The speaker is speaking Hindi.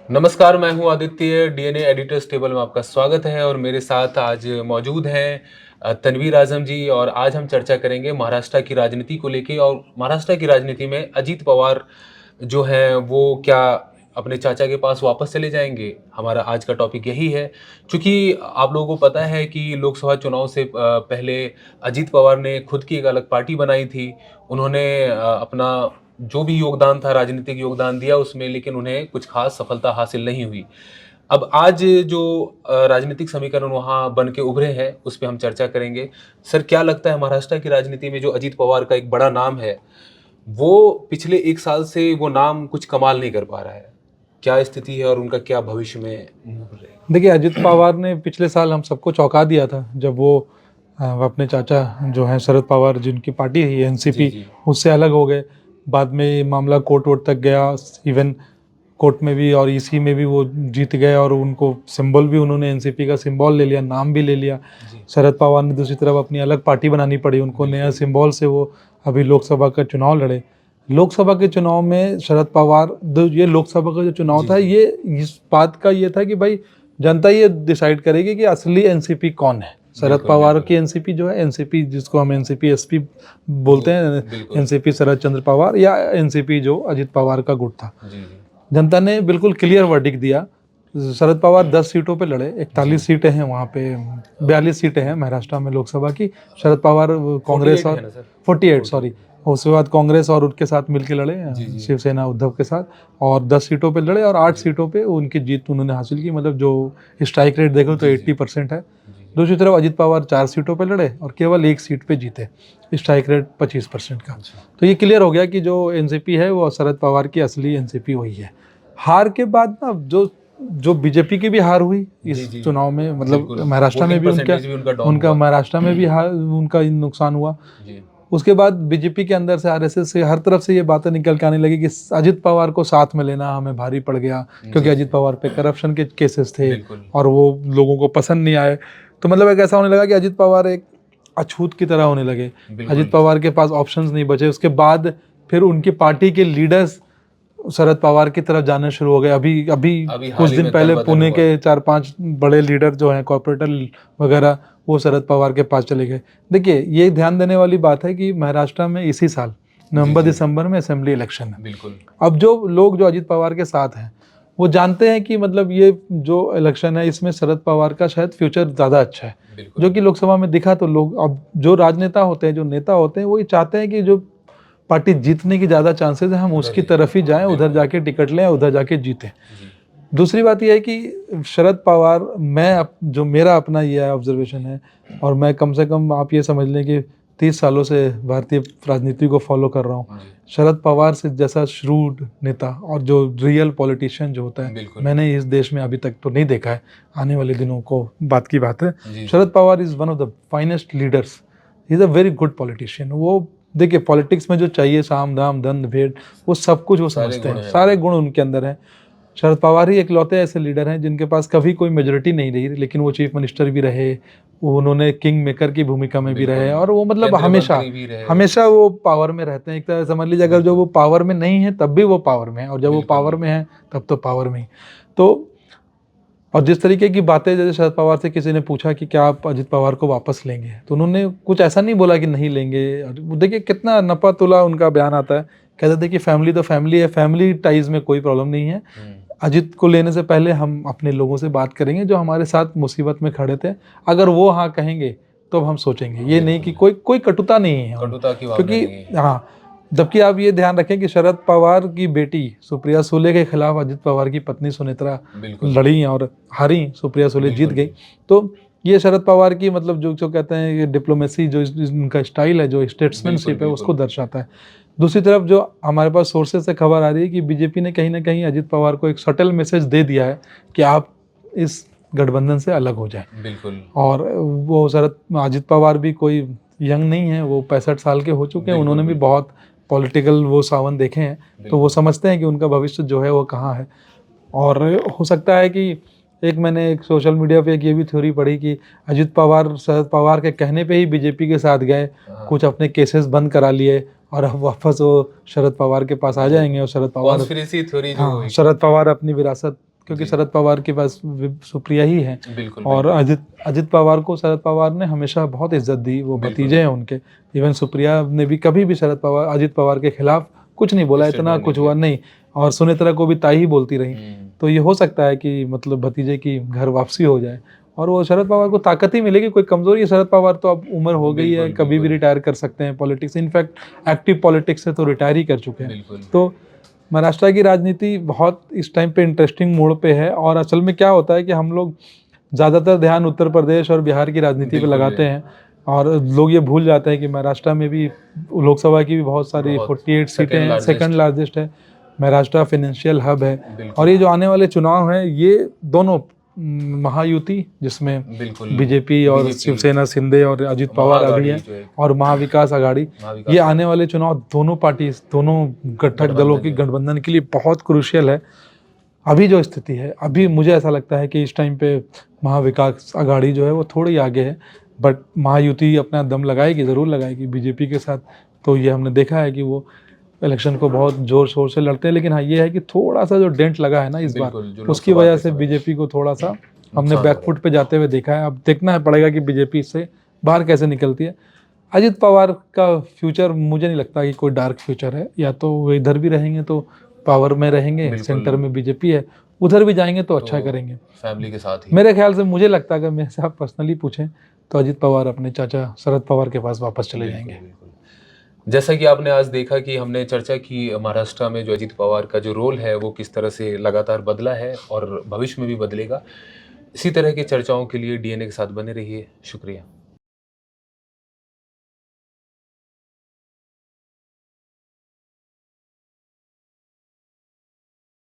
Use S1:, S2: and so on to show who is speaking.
S1: नमस्कार, मैं हूं आदित्य। डीएनए एडिटर्स टेबल में आपका स्वागत है और मेरे साथ आज मौजूद हैं तनवीर आजम जी। और आज हम चर्चा करेंगे महाराष्ट्र की राजनीति को लेके और महाराष्ट्र की राजनीति में अजीत पवार जो हैं वो क्या अपने चाचा के पास वापस चले जाएंगे। हमारा आज का टॉपिक यही है। क्योंकि आप लोगों को पता है कि लोकसभा चुनाव से पहले अजीत पवार ने खुद की एक अलग पार्टी बनाई थी। उन्होंने अपना जो भी योगदान था, राजनीतिक योगदान दिया उसमें, लेकिन उन्हें कुछ खास सफलता हासिल नहीं हुई। अब आज जो राजनीतिक समीकरण वहाँ बन के उभरे हैं उस पे हम चर्चा करेंगे। सर, क्या लगता है महाराष्ट्र की राजनीति में जो अजीत पवार का एक बड़ा नाम है, वो पिछले 1 साल से वो नाम कुछ कमाल नहीं कर पा रहा है। क्या स्थिति है और उनका क्या भविष्य में मुड़ रहे?
S2: देखिए, अजित पवार ने पिछले साल हम सबको चौंका दिया था जब वो अपने चाचा जो हैं शरद पवार, जिनकी पार्टी है एनसीपी,
S1: जी।
S2: उससे अलग हो गए। बाद में ये मामला कोर्ट वोर्ट तक गया, इवन कोर्ट में भी और ईसी में भी वो जीत गए और उनको सिंबल भी, उन्होंने एनसीपी का सिंबल ले लिया, नाम भी ले लिया। शरद पवार ने दूसरी तरफ अपनी अलग पार्टी बनानी पड़ी उनको, नया सिंबल से वो अभी लोकसभा का चुनाव लड़े। लोकसभा के चुनाव में शरद पवार, ये लोकसभा का जो चुनाव था, ये इस बात का ये था कि भाई जनता ये डिसाइड करेगी कि असली एनसीपी कौन है। शरद पवार की एनसीपी जो है, एनसीपी जिसको हम एनसीपी एसपी बोलते हैं, एनसीपी शरद चंद्र पवार, या एनसीपी जो अजित पवार का गुट था। जनता ने बिल्कुल क्लियर वर्डिक्ट दिया। शरद पवार 10 सीटों पे लड़े, 41 सीटें हैं वहाँ पे, 42 सीटें हैं महाराष्ट्र में लोकसभा की। शरद पवार कांग्रेस और 48 सॉरी, उसके बाद कांग्रेस और उनके साथ मिलके लड़े, शिवसेना उद्धव के साथ, और 10 सीटों पे लड़े और 8 सीटों पे उनकी जीत उन्होंने हासिल की। मतलब जो स्ट्राइक रेट देखो तो 80% है। दूसरी तरफ अजित पवार 4 सीटों पे लड़े और केवल 1 सीट पे जीते, स्ट्राइक रेट 25% का। तो ये क्लियर हो गया कि जो एनसीपी है वो शरद पवार की असली एनसीपी वही है। हार के बाद ना जो बीजेपी की भी हार हुई इस चुनाव में, मतलब महाराष्ट्र में भी उनका महाराष्ट्र में भी हार, उनका नुकसान हुआ। उसके बाद बीजेपी के अंदर से, आरएसएस से, हर तरफ से ये बातें निकल के आने लगी कि अजित पवार को साथ में लेना हमें भारी पड़ गया, क्योंकि अजित पवार पे करप्शन के केसेस थे और वो लोगों को पसंद नहीं आए। तो मतलब एक ऐसा होने लगा कि अजित पवार एक अछूत की तरह होने लगे। अजित पवार के पास ऑप्शंस नहीं बचे। उसके बाद फिर उनकी पार्टी के लीडर्स शरद पवार की तरफ जाने शुरू हो गए। अभी कुछ दिन पहले पुणे के 4-5 बड़े लीडर जो हैं, कॉर्पोरेटर वगैरह, वो शरद पवार के पास चले गए। देखिए, ये ध्यान देने वाली बात है कि महाराष्ट्र में इसी साल नवंबर दिसंबर में असेंबली इलेक्शन है। अब जो लोग जो अजित पवार के साथ हैं वो जानते हैं कि मतलब ये जो इलेक्शन है इसमें शरद पवार का शायद फ्यूचर ज़्यादा अच्छा है, जो कि लोकसभा में दिखा। तो लोग, अब जो राजनेता होते हैं, जो नेता होते हैं, वो ये चाहते हैं कि जो पार्टी जीतने की ज़्यादा चांसेस है हम उसकी तरफ ही जाएं, उधर जाके टिकट लें, उधर जाके जीतें। दूसरी बात यह है कि शरद पवार, जो मेरा अपना ये ऑब्जर्वेशन है, और मैं कम से कम आप ये समझ लें कि 30 सालों से भारतीय राजनीति को फॉलो कर रहा हूँ। शरद पवार से जैसा श्रूड नेता और जो रियल पॉलिटिशियन जो होता है, मैंने इस देश में अभी तक तो नहीं देखा है। आने वाले दिनों को बात की बात है। Sharad Pawar is one of the finest leaders. He is a very good politician. वो देखिए, पॉलिटिक्स में जो चाहिए, साम दाम दंड भेद, वो सब कुछ वो समझते हैं, सारे गुण उनके अंदर हैं। शरद पवार ही इकलौते ऐसे लीडर हैं जिनके पास कभी कोई मेजोरिटी नहीं रही, लेकिन वो चीफ मिनिस्टर भी रहे, उन्होंने किंग मेकर की भूमिका में भी रहे, और वो मतलब हमेशा वो पावर में रहते हैं। एक तरह समझ लीजिए, अगर जो वो पावर में नहीं है तब भी वो पावर में है, और जब वो पावर में है तब तो पावर में ही। तो और जिस तरीके की बातें, जैसे शरद पवार से किसी ने पूछा कि क्या आप अजित पवार को वापस लेंगे, तो उन्होंने कुछ ऐसा नहीं बोला कि नहीं लेंगे। देखिए कितना नपा तुला उनका बयान आता है। कहते थे कि फैमिली तो फैमिली है, फैमिली टाइज में कोई प्रॉब्लम नहीं है। अजित को लेने से पहले हम अपने लोगों से बात करेंगे जो हमारे साथ मुसीबत में खड़े थे, अगर वो हाँ कहेंगे तो हम सोचेंगे। ये नहीं कि कोई कटुता नहीं है, क्योंकि हाँ, जबकि आप ये ध्यान रखें कि शरद पवार की बेटी सुप्रिया सुले के खिलाफ अजित पवार की पत्नी सुनेत्रा लड़ी और हारी, सुप्रिया सुले जीत गई। तो ये शरद पवार की, मतलब जो कहते हैं ये डिप्लोमेसी, जो उनका स्टाइल है, जो स्टेट्समैनशिप है, उसको दर्शाता है। दूसरी तरफ जो हमारे पास सोर्सेज से खबर आ रही है कि बीजेपी ने कहीं ना कहीं अजित पवार को एक सटल मैसेज दे दिया है कि आप इस गठबंधन से अलग हो जाए। और वो अजित पवार भी कोई यंग नहीं है, वो 65 साल के हो चुके हैं। उन्होंने भी बहुत पॉलिटिकल वो सावन देखे हैं, तो वो समझते हैं कि उनका भविष्य जो है वो कहाँ है। और हो सकता है कि मैंने एक सोशल मीडिया पे एक ये भी थ्योरी पढ़ी कि अजित पवार शरद पवार के कहने पे ही बीजेपी के साथ गए, कुछ अपने केसेस बंद करा लिए, और अब वापस वो शरद पवार के पास आ जाएंगे, और शरद पवार अपनी विरासत क्योंकि
S1: जी।
S2: शरद पवार के पास सुप्रिया ही है।
S1: बिल्कुल,
S2: और
S1: बिल्कुल।
S2: अजित पवार को शरद पवार ने हमेशा बहुत इज्जत दी, वो
S1: बिल्कुल।
S2: भतीजे हैं उनके। इवन सुप्रिया ने भी कभी भी अजित पवार के खिलाफ कुछ नहीं बोला, इतना
S1: स्टेटमेंट नहीं
S2: कुछ हुआ
S1: दिया।
S2: नहीं। और सुनेत्रा को भी ताई ही बोलती रही।
S1: हुँ,
S2: तो ये हो सकता है कि मतलब भतीजे की घर वापसी हो जाए और वो शरद पवार को ताकत ही मिलेगी। कोई कमजोरी है, शरद पवार तो अब उम्र हो गई है,
S1: बिल्कुल,
S2: कभी भी
S1: बिल्कुल।
S2: रिटायर कर सकते हैं पॉलिटिक्स। इनफैक्ट एक्टिव पॉलिटिक्स से तो रिटायर ही कर चुके हैं।
S1: बिल्कुल।
S2: तो महाराष्ट्र की राजनीति बहुत इस टाइम पे इंटरेस्टिंग मोड़ पे है। और असल में क्या होता है कि हम लोग ज़्यादातर ध्यान उत्तर प्रदेश और बिहार की राजनीति पे
S1: बिल्कुल
S2: लगाते
S1: है।
S2: हैं और लोग ये भूल जाते हैं कि महाराष्ट्र में भी लोकसभा की भी बहुत सारी
S1: बहुत
S2: 48 सीटें
S1: सेकंड
S2: हैं, सेकंड
S1: लार्जेस्ट।
S2: लार्जेस्ट है। महाराष्ट्र फाइनेंशियल हब है। और
S1: बिल्कुल,
S2: ये जो आने वाले चुनाव हैं, ये दोनों महायुति, जिसमें
S1: बिल्कुल।
S2: बीजेपी और
S1: बीजेपी,
S2: शिवसेना शिंदे और अजित पवार अभी है,
S1: महाअघाड़ी जो है,
S2: और महाविकास आघाड़ी, ये
S1: महाविकास
S2: आने
S1: आघाड़ी,
S2: वाले चुनाव दोनों पार्टी, दोनों घटक दलों
S1: गठबंधन
S2: की
S1: में।
S2: गठबंधन के लिए बहुत क्रूशियल है। अभी जो स्थिति है, अभी मुझे ऐसा लगता है कि इस टाइम पे महाविकास आघाड़ी जो है वो थोड़ी आगे है, बट महायुति अपना दम लगाएगी, ज़रूर लगाएगी बीजेपी के साथ। तो ये हमने देखा है कि वो इलेक्शन को बहुत जोर शोर से लड़ते हैं। लेकिन हाँ, ये है कि थोड़ा सा जो डेंट लगा है ना इस बार,
S1: बिल्कुल, जो
S2: उसकी
S1: लोकसभा
S2: वजह
S1: के
S2: से
S1: समय
S2: बीजेपी को थोड़ा सा हमने
S1: नुकसान हो रहा
S2: बैकफुट पे जाते हुए देखा है। अब देखना है पड़ेगा कि बीजेपी इससे बाहर कैसे निकलती है। अजित पवार का फ्यूचर मुझे नहीं लगता कि कोई डार्क फ्यूचर है। या तो वो इधर भी रहेंगे तो पावर में रहेंगे,
S1: बिल्कुल।
S2: सेंटर में बीजेपी है, उधर भी जाएंगे तो अच्छा
S1: तो
S2: करेंगे।
S1: फैमिली के साथ ही।
S2: मेरे ख्याल से, मुझे लगता है, अगर मेरे से आप पर्सनली पूछें तो अजित पवार अपने चाचा शरद पवार के पास वापस चले
S1: बिल्कुल,
S2: जाएंगे।
S1: बिल्कुल। जैसा कि आपने आज देखा कि हमने चर्चा की महाराष्ट्र में जो अजित पवार का जो रोल है वो किस तरह से लगातार बदला है और भविष्य में भी बदलेगा। इसी तरह की चर्चाओं के लिए डीएनए के साथ बने रहिए। शुक्रिया।